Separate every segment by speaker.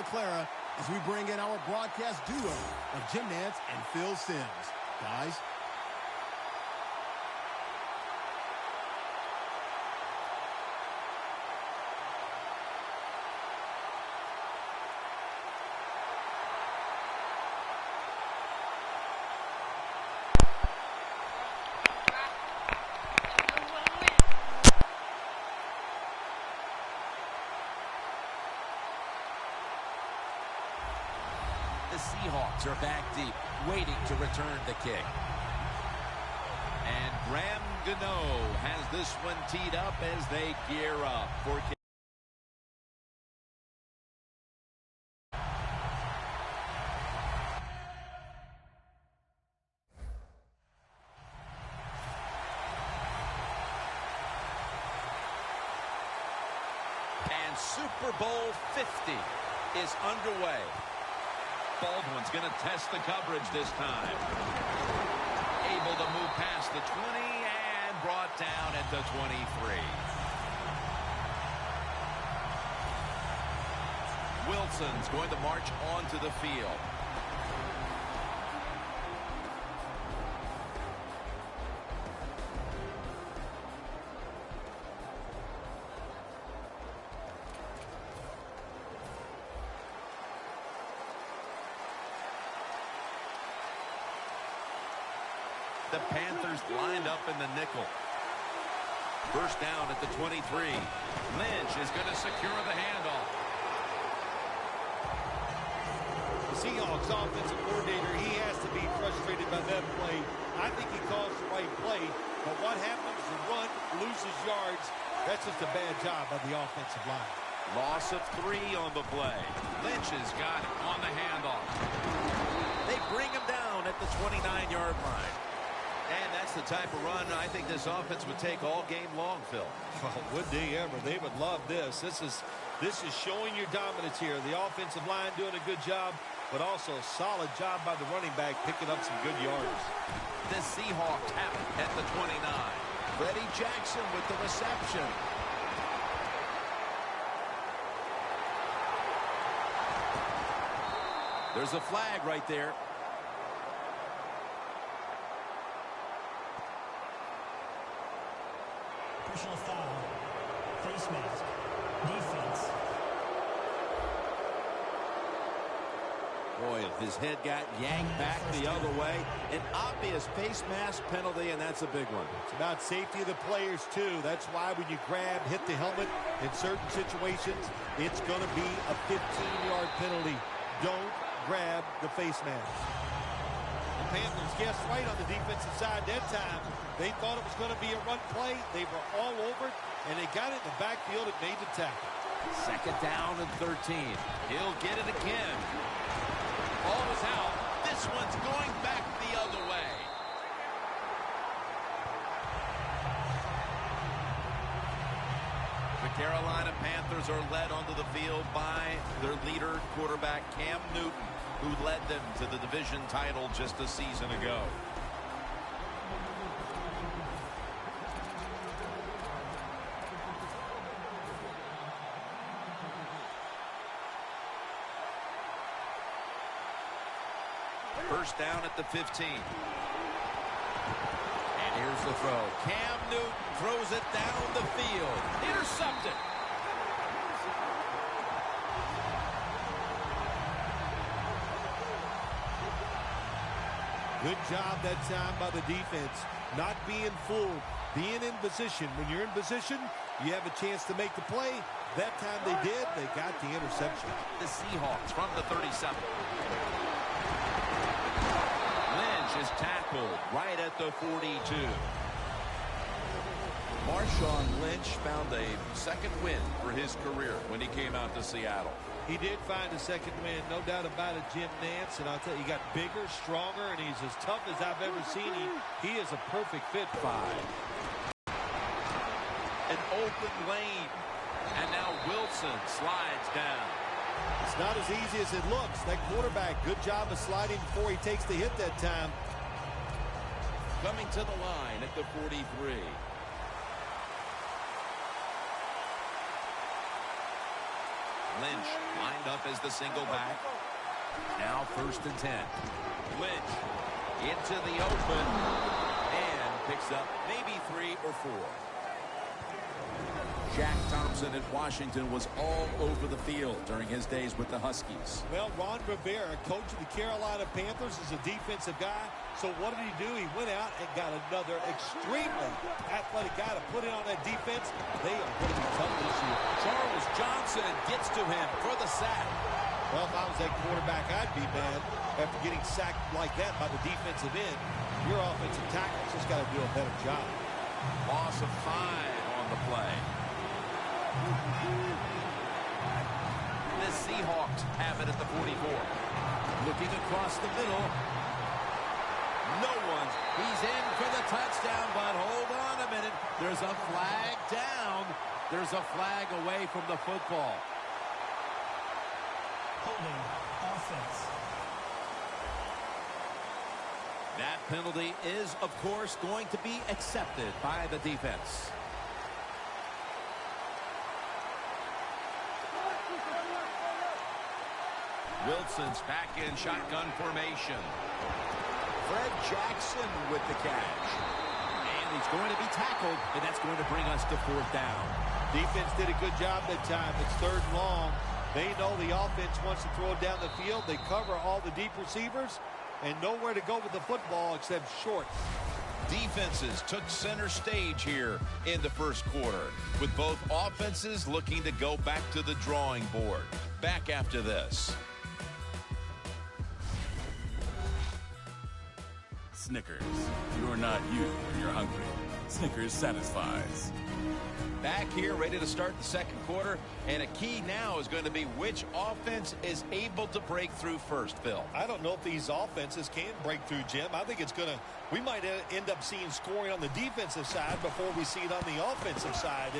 Speaker 1: Clara as we bring in our broadcast duo of Jim Nance and Phil Simms. Guys.
Speaker 2: The Seahawks are back deep, waiting to return the kick. And Graham Gano has this one teed up as they gear up for kick. And Super Bowl 50 is underway. Baldwin's going to test the coverage this time. Able to move past the 20 and brought down at the 23. Wilson's going to march onto the field. The Panthers lined up in the nickel. First down at the 23. Lynch is going to secure the handoff.
Speaker 3: The Seahawks offensive coordinator, he has to be frustrated by that play. I think he calls the right play, but what happens? The run loses yards. That's just a bad job by the offensive line.
Speaker 2: Loss of 3 on the play. Lynch has got it on the handoff. They bring him down at the 29-yard line. And that's the type of run I think this offense would take all game long, Phil.
Speaker 3: Oh, would they ever? They would love this. This is showing your dominance here. The offensive line doing a good job, but also a solid job by the running back picking up some good yards.
Speaker 2: The Seahawks have it at the 29. Freddie Jackson with the reception. There's a flag right there.
Speaker 4: Personal foul, face mask, defense.
Speaker 2: Boy, his head got yanked back the other way. An obvious face mask penalty, and that's a big one.
Speaker 3: It's about safety of the players, too. That's why when you grab, hit the helmet in certain situations, it's going to be a 15-yard penalty. Don't grab the face mask. The Panthers guessed right on the defensive side that time. They thought it was going to be a run play. They were all over it, and they got it in the backfield and made the tackle.
Speaker 2: Second down and 13. He'll get it again. Ball is out. This one's going back the other way. The Carolina Panthers are led onto the field by their leader, quarterback Cam Newton, who led them to the division title just a season ago. First down at the 15. And here's the throw. Cam Newton throws it down the field. Intercepted.
Speaker 3: Good job that time by the defense. Not being fooled. Being in position. When you're in position, you have a chance to make the play. That time they did. They got the interception.
Speaker 2: The Seahawks from the 37. Is tackled right at the 42. Marshawn Lynch found a second win for his career when he came out to Seattle.
Speaker 3: He did find a second win, no doubt about it, Jim Nance. And I'll tell you, he got bigger, stronger, and he's as tough as I've ever seen him. He is a perfect fit.
Speaker 2: 5. An open lane. And now Wilson slides down.
Speaker 3: It's not as easy as it looks. That quarterback, good job of sliding before he takes the hit that time.
Speaker 2: Coming to the line at the 43. Lynch lined up as the single back. Now 1st and 10. Lynch into the open and picks up maybe 3 or 4. Jack Thompson at Washington was all over the field during his days with the Huskies.
Speaker 3: Well, Ron Rivera, coach of the Carolina Panthers, is a defensive guy. So what did he do? He went out and got another extremely athletic guy to put in on that defense. They are going to be tough this year.
Speaker 2: Charles Johnson gets to him for the sack.
Speaker 3: Well, if I was that quarterback, I'd be mad after getting sacked like that by the defensive end. Your offensive tackle's just got to do a better job.
Speaker 2: Loss of 5 on the play. The Seahawks have it at the 44. Looking across the middle. No one. He's in for the touchdown, but hold on a minute. There's a flag down. There's a flag away from the football.
Speaker 4: Holding offense.
Speaker 2: That penalty is, of course, going to be accepted by the defense. Wilson's back in shotgun formation. Fred Jackson with the catch. And he's going to be tackled, and that's going to bring us to 4th down.
Speaker 3: Defense did a good job that time. It's 3rd and long. They know the offense wants to throw it down the field. They cover all the deep receivers and nowhere to go with the football except short.
Speaker 2: Defenses took center stage here in the 1st quarter, with both offenses looking to go back to the drawing board. Back after this.
Speaker 5: Snickers. You're not you when you're hungry. Snickers satisfies.
Speaker 2: Back here, ready to start the 2nd quarter, and a key now is going to be which offense is able to break through first, Phil.
Speaker 3: I don't know if these offenses can break through, Jim. I think it's going to, we might end up seeing scoring on the defensive side before we see it on the offensive side.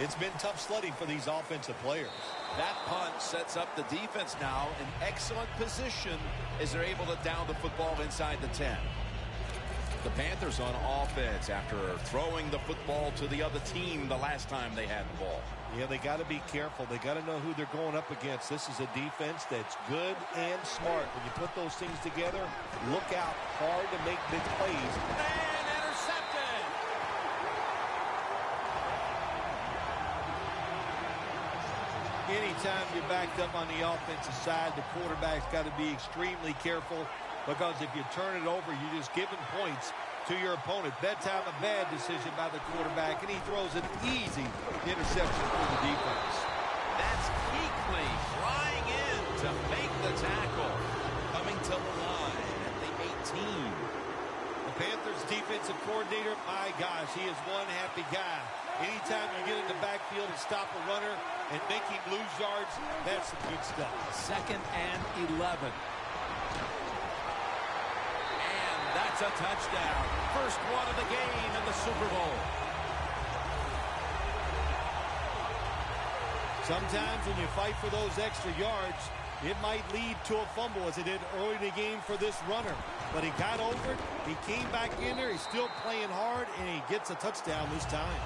Speaker 3: It's been tough sledding for these offensive players.
Speaker 2: That punt sets up the defense now in excellent position as they're able to down the football inside the 10. The Panthers on offense after throwing the football to the other team the last time they had the ball.
Speaker 3: Yeah, they got to be careful. They got to know who they're going up against. This is a defense that's good and smart. When you put those things together, look out hard to make big plays.
Speaker 2: And intercepted!
Speaker 3: Anytime you're backed up on the offensive side, the quarterback's got to be extremely careful, because if you turn it over, you're just giving points to your opponent. That time, a bad decision by the quarterback, and he throws an easy interception for the defense.
Speaker 2: That's Kuechly flying in to make the tackle. Coming to the line at the 18.
Speaker 3: The Panthers defensive coordinator, my gosh, he is one happy guy. Anytime you get in the backfield and stop a runner and make him lose yards, that's some good stuff.
Speaker 2: 2nd and 11. That's a touchdown. First one of the game in the Super Bowl.
Speaker 3: Sometimes when you fight for those extra yards, it might lead to a fumble, as it did early in the game for this runner. But he got over it. He came back in there. He's still playing hard, and he gets a touchdown this time.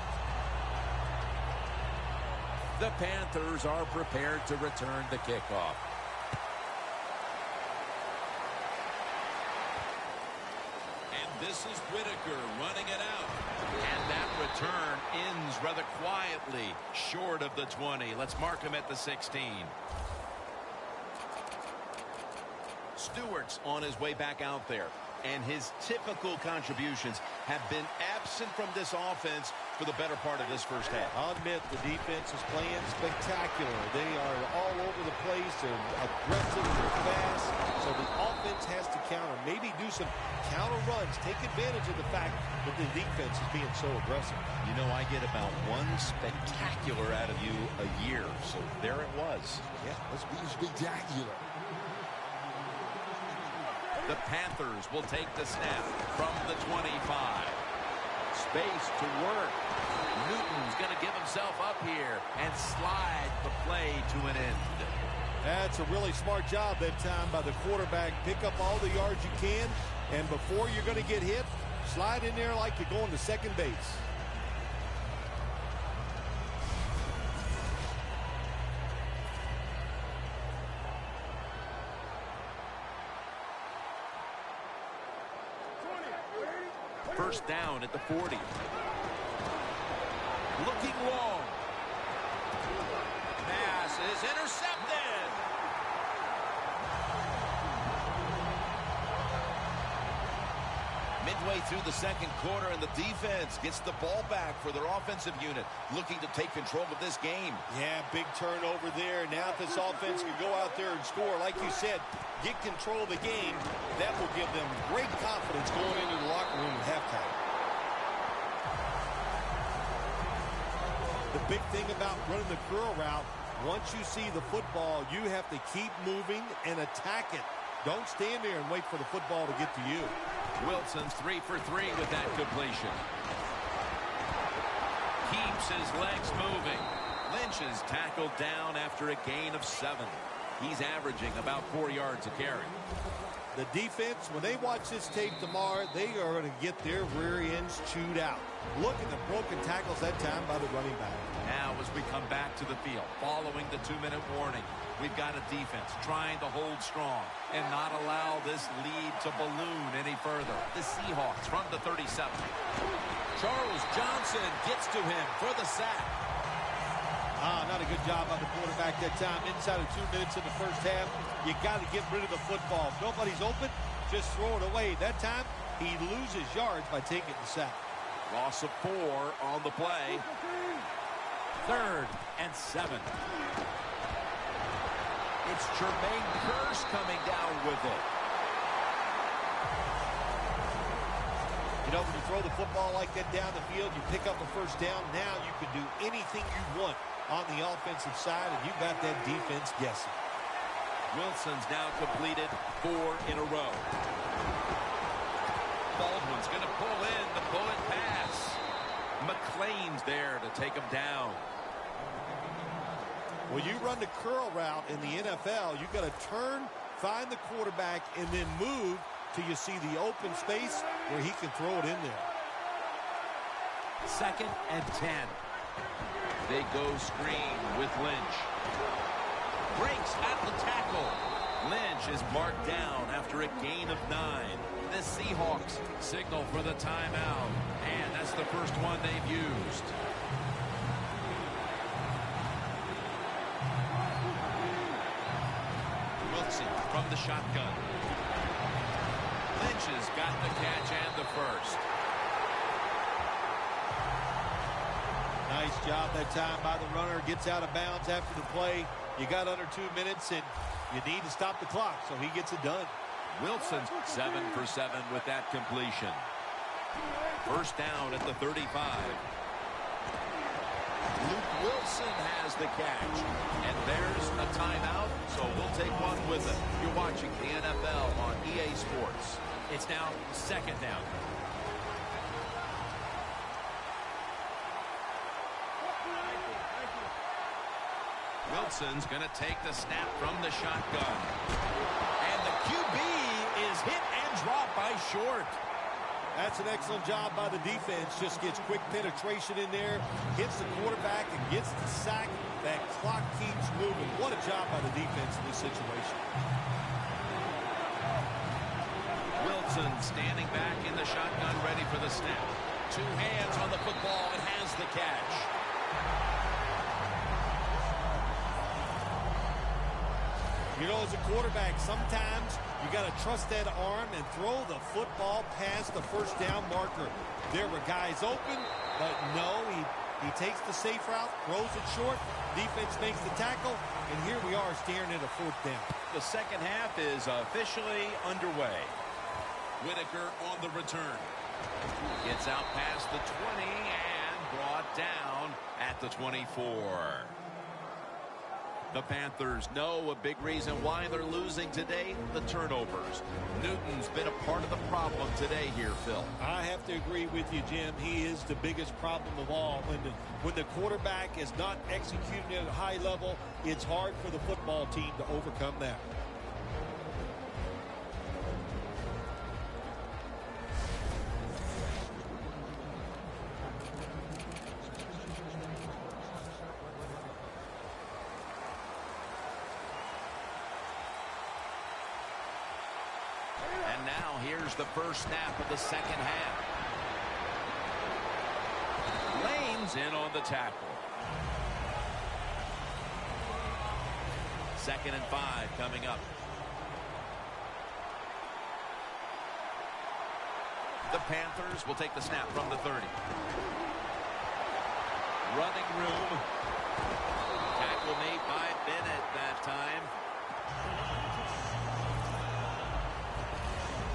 Speaker 2: The Panthers are prepared to return the kickoff. This is Whitaker running it out. And that return ends rather quietly short of the 20. Let's mark him at the 16. Stewart's on his way back out there. And his typical contributions have been absent from this offense for the better part of this first half.
Speaker 3: I'll admit the defense is playing spectacular. They are all over the place. They're aggressive, they're fast. So the offense has to counter. Maybe do some counter runs. Take advantage of the fact that the defense is being so aggressive.
Speaker 2: You know, I get about one spectacular out of you a year. So there it was.
Speaker 3: Yeah, let's be spectacular.
Speaker 2: The Panthers will take the snap from the 25. Space to work. Newton's going to give himself up here and slide the play to an end.
Speaker 3: That's a really smart job that time by the quarterback. Pick up all the yards you can, and before you're going to get hit, slide in there like you're going to second base.
Speaker 2: first down at the 40. Looking long. Pass is intercepted. Midway through the second quarter, and the defense gets the ball back for their offensive unit, looking to take control of this game.
Speaker 3: Yeah, big turnover there. Now if this offense can go out there and score, like you said, get control of the game, that will give them great confidence going into the locker room at halftime. The big thing about running the curl route, once you see the football, you have to keep moving and attack it. Don't stand there and wait for the football to get to you.
Speaker 2: Wilson's 3 for 3 with that completion. Keeps his legs moving. Lynch is tackled down after a gain of 7. He's averaging about 4 yards a carry.
Speaker 3: The defense, when they watch this tape tomorrow, they are going to get their rear ends chewed out. Look at the broken tackles that time by the running back.
Speaker 2: Now as we come back to the field, following the 2-minute warning, we've got a defense trying to hold strong and not allow this lead to balloon any further. The Seahawks from the 37. Charles Johnson gets to him for the sack.
Speaker 3: Not a good job by the quarterback that time. Inside of 2 minutes in the first half, you got to get rid of the football. If nobody's open, just throw it away. That time, he loses yards by taking the sack.
Speaker 2: Loss of 4 on the play. 3rd and 7. It's Jermaine Kearse coming down with it.
Speaker 3: You know, when you throw the football like that down the field, you pick up a first down. Now you can do anything you want on the offensive side, and you got that defense guessing.
Speaker 2: Wilson's now completed 4 in a row. Baldwin's going to pull in the bullet pass. McClain's there to take him down.
Speaker 3: Well, you run the curl route in the NFL, you got to turn, find the quarterback, and then move till you see the open space where he can throw it in there.
Speaker 2: 2nd and 10. They go screen with Lynch. Breaks at the tackle. Lynch is marked down after a gain of 9. The Seahawks signal for the timeout, and that's the first one they've used. Wilson from the shotgun. Lynch has got the catch and the first.
Speaker 3: Nice job that time by the runner. Gets out of bounds after the play. You got under 2 minutes, and you need to stop the clock, so he gets it done.
Speaker 2: Wilson's 7 for 7 with that completion. First down at the 35. Luke Wilson has the catch. And there's a timeout, so we'll take one with it. You're watching the NFL on EA Sports. It's now 2nd down. Wilson's going to take the snap from the shotgun. And the QB is hit and dropped by Short.
Speaker 3: That's an excellent job by the defense. Just gets quick penetration in there, hits the quarterback, and gets the sack. That clock keeps moving. What a job by the defense in this situation.
Speaker 2: Wilson standing back in the shotgun, ready for the snap. 2 hands on the football and has the catch.
Speaker 3: You know, as a quarterback, sometimes you got to trust that arm and throw the football past the first down marker. There were guys open, but no, he takes the safe route, throws it short, defense makes the tackle, and here we are staring at a 4th down.
Speaker 2: The second half is officially underway. Whitaker on the return. Gets out past the 20 and brought down at the 24. The Panthers know a big reason why they're losing today, the turnovers. Newton's been a part of the problem today here, Phil.
Speaker 3: I have to agree with you, Jim. He is the biggest problem of all. When the quarterback is not executing at a high level, it's hard for the football team to overcome that.
Speaker 2: And now here's the first snap of the second half. is in on the tackle. 2nd and 5 coming up. The Panthers will take the snap from the 30. Running room. Tackle made by Bennett that time.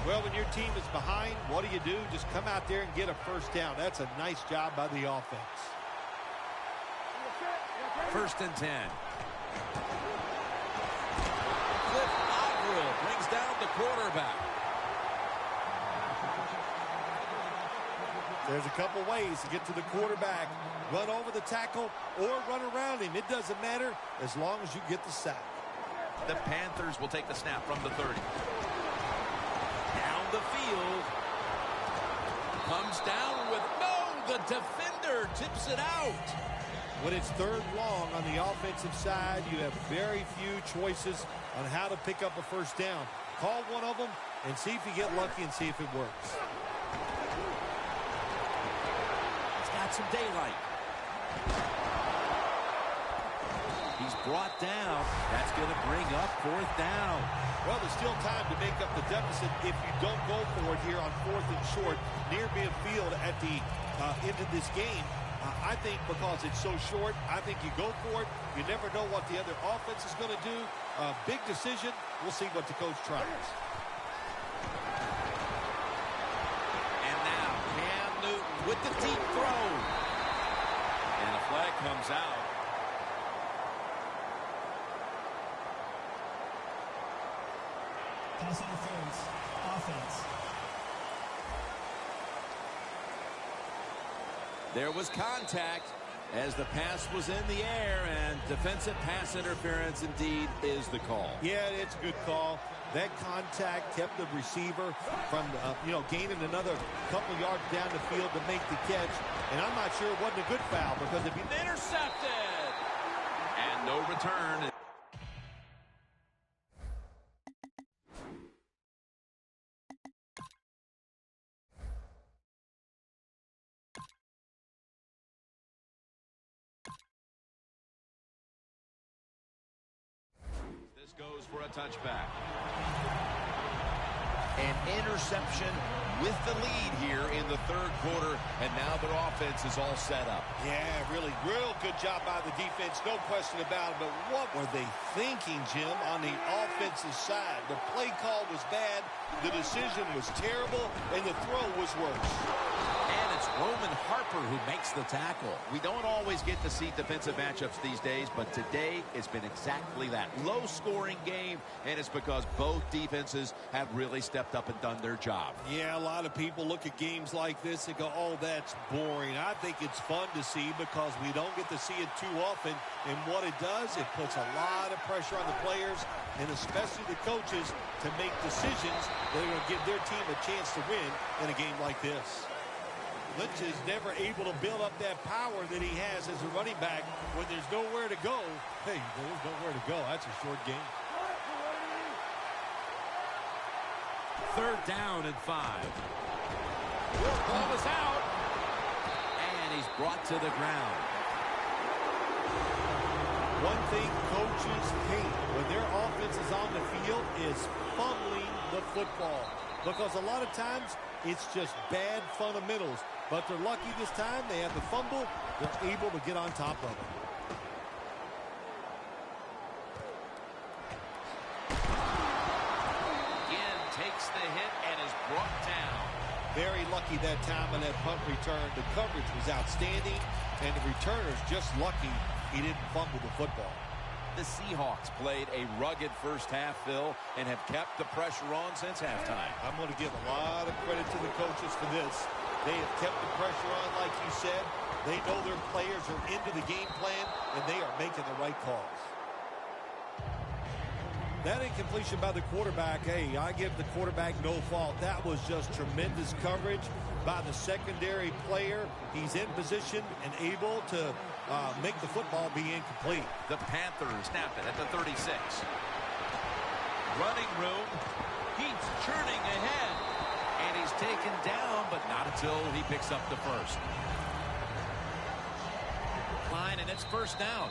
Speaker 3: Well, when your team is behind, what do? Just come out there and get a first down. That's a nice job by the offense.
Speaker 2: 1st and 10. Cliff Averill brings down the quarterback.
Speaker 3: There's a couple ways to get to the quarterback. Run over the tackle or run around him. It doesn't matter as long as you get the sack.
Speaker 2: The Panthers will take the snap from the 30. Down the field. Comes down with the defender tips it out.
Speaker 3: When it's 3rd long on the offensive side, you have very few choices on how to pick up a first down. Call one of them and see if you get lucky and see if it works.
Speaker 2: It's got some daylight. He's brought down. That's going to bring up 4th down.
Speaker 3: Well, there's still time to make up the deficit if you don't go for it here on 4th and short near midfield at the end of this game. I think because it's so short, I think you go for it. You never know what the other offense is going to do. Big decision. We'll see what the coach tries.
Speaker 2: And now Cam Newton with the deep throw. And a flag comes out.
Speaker 4: Pass interference. Offense.
Speaker 2: There was contact as the pass was in the air, and defensive pass interference indeed is the call.
Speaker 3: Yeah, it's a good call. That contact kept the receiver from, gaining another couple yards down the field to make the catch. And I'm not sure it wasn't a good foul because if he
Speaker 2: intercepted and no return. Goes for a touchback. An interception with the lead here in the 3rd quarter, and now their offense is all set up.
Speaker 3: Yeah, really, real good job by the defense, no question about it. But what were they thinking, Jim, on the offensive side? The play call was bad, the decision was terrible, and the throw was worse.
Speaker 2: And it's Roman Harper who makes the tackle. We don't always get to see defensive matchups these days, but today it's been exactly that. Low-scoring game, and it's because both defenses have really stepped up and done their job.
Speaker 3: Yeah, a lot of people look at games like this and go, oh, that's boring. I think it's fun to see because we don't get to see it too often. And what it does, it puts a lot of pressure on the players and especially the coaches to make decisions that are going to give their team a chance to win in a game like this. Lynch is never able to build up that power that he has as a running back when there's nowhere to go. Hey, there's nowhere to go. That's a short game.
Speaker 2: 3rd down and 5. Ball is out. And he's brought to the ground.
Speaker 3: One thing coaches hate when their offense is on the field is fumbling the football. Because a lot of times it's just bad fundamentals. But they're lucky this time. They have the fumble. They're able to get on top of it.
Speaker 2: Again, takes the hit and is brought down.
Speaker 3: Very lucky that time on that punt return. The coverage was outstanding, and the returner's just lucky he didn't fumble the football.
Speaker 2: The Seahawks played a rugged first half, Phil, and have kept the pressure on since halftime.
Speaker 3: I'm going to give a lot of credit to the coaches for this. They have kept the pressure on, like you said. They know their players are into the game plan, and they are making the right calls. That incompletion by the quarterback, hey, I give the quarterback no fault. That was just tremendous coverage by the secondary player. He's in position and able to make the football be incomplete.
Speaker 2: The Panthers snap it at the 36. Running room. He's churning ahead. And he's taken down, but not until he picks up the first. line, and it's first down.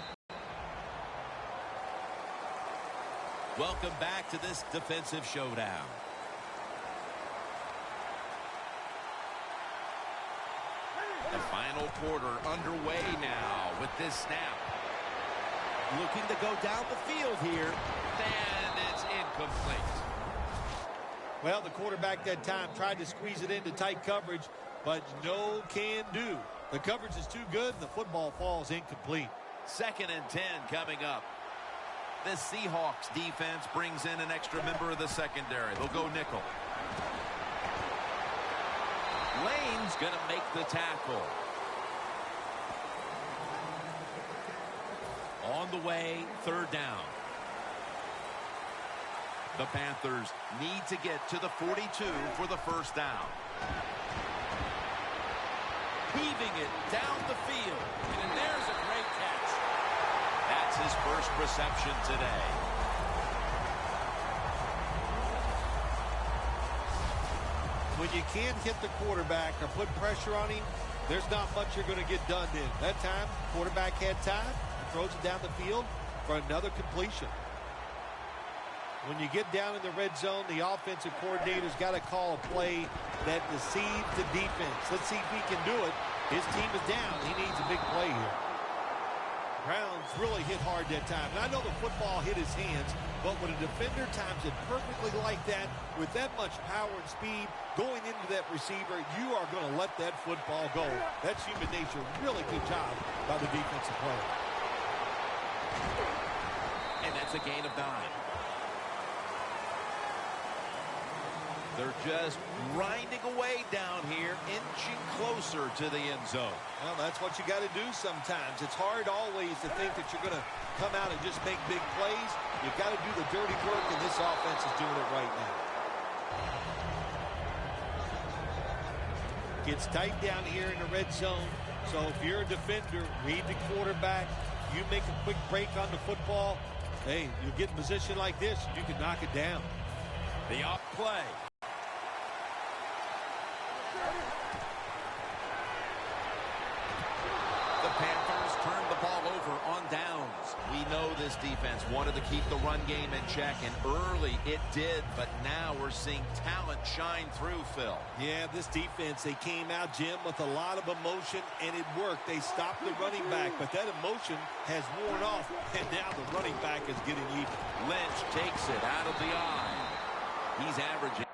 Speaker 2: Welcome back to this defensive showdown. The final quarter underway now with this snap.
Speaker 3: Looking to go down the field here.
Speaker 2: And it's incomplete.
Speaker 3: Well, the quarterback that time tried to squeeze it into tight coverage, but no can do. The coverage is too good, and the football falls incomplete.
Speaker 2: 2nd and 10 coming up. The Seahawks defense brings in an extra member of the secondary. They'll go nickel. Lane's going to make the tackle. On the way, 3rd down. The Panthers need to get to the 42 for the first down. Heaving it down the field. And there's a great catch. That's his first reception today.
Speaker 3: When you can't hit the quarterback or put pressure on him, there's not much you're going to get done then. That time, quarterback had time, throws it down the field for another completion. When you get down in the red zone, the offensive coordinator's got to call a play that deceives the defense. Let's see if he can do it. His team is down. He needs a big play here. Browns really hit hard that time. And I know the football hit his hands, but when a defender times it perfectly like that, with that much power and speed going into that receiver, you are going to let that football go. That's human nature. Really good job by the defensive player.
Speaker 2: And that's a gain of 9. They're just grinding away down here, inching closer to the end zone.
Speaker 3: Well, that's what you got to do sometimes. It's hard always to think that you're going to come out and just make big plays. You've got to do the dirty work, and this offense is doing it right now. Gets tight down here in the red zone. So if you're a defender, read the quarterback. You make a quick break on the football. Hey, you get in a position like this, you can knock it down.
Speaker 2: The off play. The Panthers turned the ball over on downs. We know this defense wanted to keep the run game in check, and early it did, but now we're seeing talent shine through, Phil.
Speaker 3: Yeah, this defense, they came out, Jim, with a lot of emotion, and it worked. They stopped the running back, but that emotion has worn off, and now the running back is getting even.
Speaker 2: Lynch takes it out of the eye. He's averaging